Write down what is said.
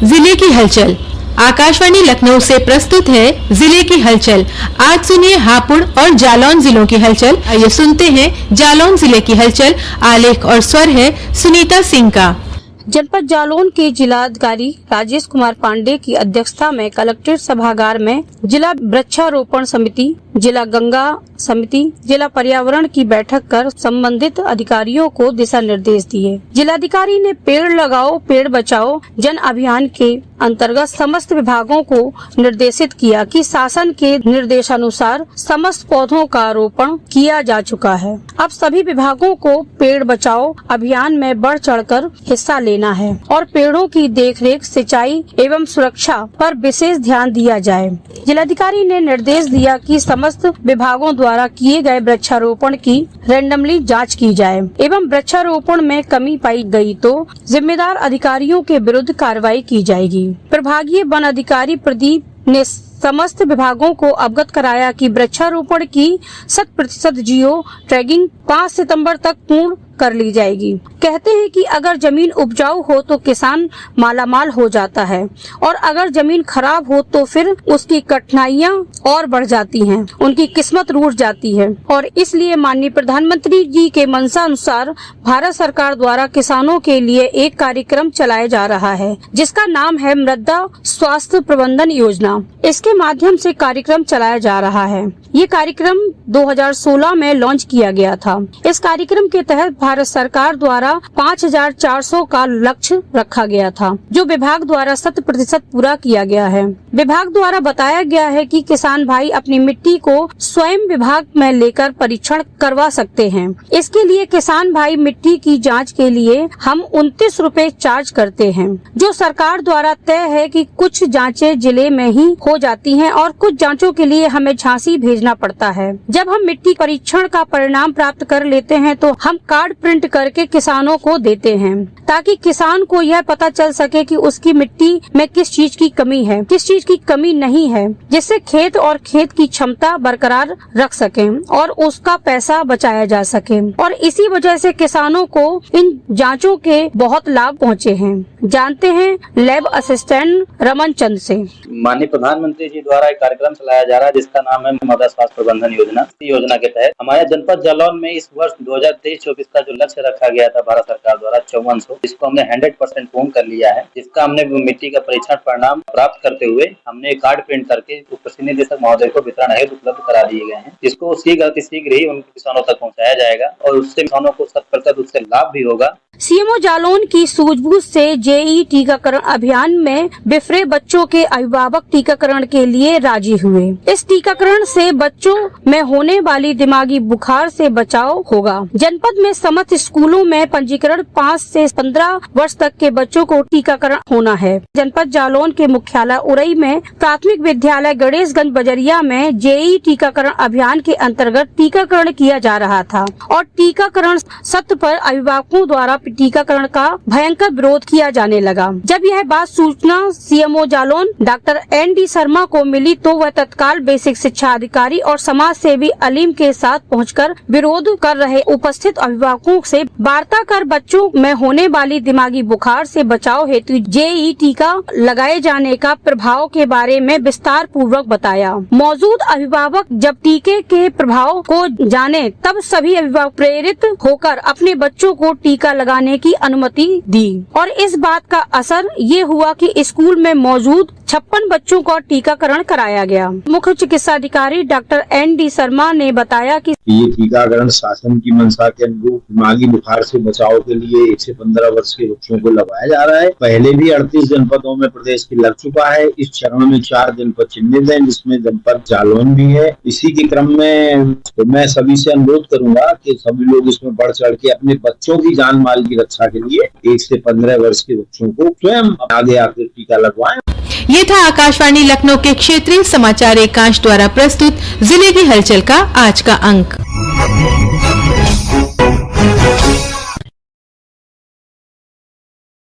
जिले की हलचल। आकाशवाणी लखनऊ से प्रस्तुत है जिले की हलचल। आज सुनिए हापुड़ और जालौन जिलों की हलचल। आइए सुनते हैं जालौन जिले की हलचल। आलेख और स्वर है सुनीता सिंह का। जनपद जालौन के जिलाधिकारी राजेश कुमार पांडे की अध्यक्षता में कलेक्ट्रेट सभागार में जिला वृक्षारोपण समिति, जिला गंगा समिति, जिला पर्यावरण की बैठक कर संबंधित अधिकारियों को दिशा निर्देश दिए। जिलाधिकारी ने पेड़ लगाओ पेड़ बचाओ जन अभियान के अंतर्गत समस्त विभागों को निर्देशित किया कि शासन के निर्देशानुसार समस्त पौधों का रोपण किया जा चुका है। अब सभी विभागों को पेड़ बचाओ अभियान में बढ़ चढ़कर हिस्सा लेना है और पेड़ों की देखरेख, सिंचाई एवं सुरक्षा पर विशेष ध्यान दिया जाए। जिलाधिकारी ने निर्देश दिया कि समस्त विभागों द्वारा किए गए वृक्षारोपण की रैंडमली जांच की जाए एवं वृक्षारोपण में कमी पाई गई तो जिम्मेदार अधिकारियों के विरुद्ध कार्रवाई की जाएगी। प्रभागीय वन अधिकारी प्रदीप ने समस्त विभागों को अवगत कराया कि वृक्षारोपण की 100% जियो टैगिंग 5 सितंबर तक पूर्ण कर ली जाएगी। कहते हैं कि अगर जमीन उपजाऊ हो तो किसान मालामाल हो जाता है और अगर जमीन खराब हो तो फिर उसकी कठिनाइयां और बढ़ जाती हैं, उनकी किस्मत रूठ जाती है। और इसलिए माननीय प्रधानमंत्री जी के मंशा अनुसार भारत सरकार द्वारा किसानों के लिए एक कार्यक्रम चलाया जा रहा है जिसका नाम है मृदा स्वास्थ्य प्रबंधन योजना। इसके माध्यम से कार्यक्रम चलाया जा रहा है। ये कार्यक्रम 2016 में लॉन्च किया गया था। इस कार्यक्रम के तहत भारत सरकार द्वारा 5400 का लक्ष्य रखा गया था जो विभाग द्वारा 100% पूरा किया गया है। विभाग द्वारा बताया गया है कि किसान भाई अपनी मिट्टी को स्वयं विभाग में लेकर परीक्षण करवा सकते हैं। इसके लिए किसान भाई मिट्टी की जांच के लिए हम 29 रुपए चार्ज करते हैं जो सरकार द्वारा तय है कि कुछ जांचें जिले में ही हो जाती हैं और कुछ जांचों के लिए हमें झांसी भेजना पड़ता है। जब हम मिट्टी परीक्षण का परिणाम प्राप्त कर लेते हैं तो हम कार्ड प्रिंट करके किसानों को देते हैं ताकि किसान को यह पता चल सके कि उसकी मिट्टी में किस चीज की कमी है, किस चीज की कमी नहीं है, जिससे खेत और खेत की क्षमता बरकरार रख सके और उसका पैसा बचाया जा सके। और इसी वजह से किसानों को इन जांचों के बहुत लाभ पहुँचे हैं। जानते हैं लैब असिस्टेंट रमन चंद से। माननीय प्रधानमंत्री जी द्वारा एक कार्यक्रम चलाया जा रहा है जिसका नाम है मृदा स्वास्थ्य प्रबंधन योजना। इस योजना के तहत हमारे जनपद जालौन में इस वर्ष 2023-24 का जो लक्ष्य रखा गया था भारत सरकार द्वारा 5400, इसको हमने 100% पूर्ण कर लिया है। जिसका हमने मिट्टी का परीक्षण परिणाम प्राप्त करते हुए हमने कार्ड प्रिंट करके कृषि निदेशक महोदय को वितरण हेतु उपलब्ध करा दिए गए हैं। जिसको शीघ्र ही उन किसानों तक पहुँचाया जाएगा और उससे किसानों को 100% उससे लाभ भी होगा। सीएमओ जालौन की सूझबूझ से जेई टीकाकरण अभियान में बिफरे बच्चों के अभिभावक टीकाकरण के लिए राजी हुए। इस टीकाकरण से बच्चों में होने वाली दिमागी बुखार से बचाव होगा। जनपद में समस्त स्कूलों में पंजीकरण 5 से 15 वर्ष तक के बच्चों को टीकाकरण होना है। जनपद जालौन के मुख्यालय उरई में प्राथमिक विद्यालय गणेशगंज बजरिया में जेई टीकाकरण अभियान के अंतर्गत टीकाकरण किया जा रहा था और टीकाकरण सत्र पर अभिभावकों द्वारा टीकाकरण का भयंकर विरोध किया जाने लगा। जब यह बात सूचना CMO Jalaun doctor ND Sharma को मिली तो वह तत्काल बेसिक शिक्षा अधिकारी और समाज सेवी अलीम के साथ पहुंचकर विरोध कर रहे उपस्थित अभिभावकों से वार्ता कर बच्चों में होने वाली दिमागी बुखार से बचाव हेतु जेई टीका लगाए जाने का प्रभाव के बारे में विस्तार पूर्वक बताया। मौजूद अभिभावक जब टीके के प्रभाव को जाने तब सभी अभिभावक प्रेरित होकर अपने बच्चों को टीका लगाने की अनुमति दी और इस बात का असर ये हुआ कि स्कूल में मौजूद 56 बच्चों का टीकाकरण कराया गया। मुख्य चिकित्सा अधिकारी डॉक्टर ND शर्मा ने बताया कि ये टीकाकरण शासन की मंशा के अनुरूप दिमागी बुखार से बचाव के लिए 1 से 15 वर्ष के बच्चों को लगाया जा रहा है। पहले भी 38 जनपदों में प्रदेश की लग चुका है। इस चरण में 4 जनपद चिन्हित हैं जिसमें जनपद जालौन भी है। इसी के क्रम में तो मैं सभी से अनुरोध करूंगा कि सभी लोग इसमें बढ़ चढ़ के अपने बच्चों की जान माल की रक्षा के लिए 1 से 15 वर्ष के बच्चों को स्वयं आगे आकर टीका लगवाएं। ये था आकाशवाणी लखनऊ के क्षेत्रीय समाचार एकांश द्वारा प्रस्तुत जिले की हलचल का आज का अंक।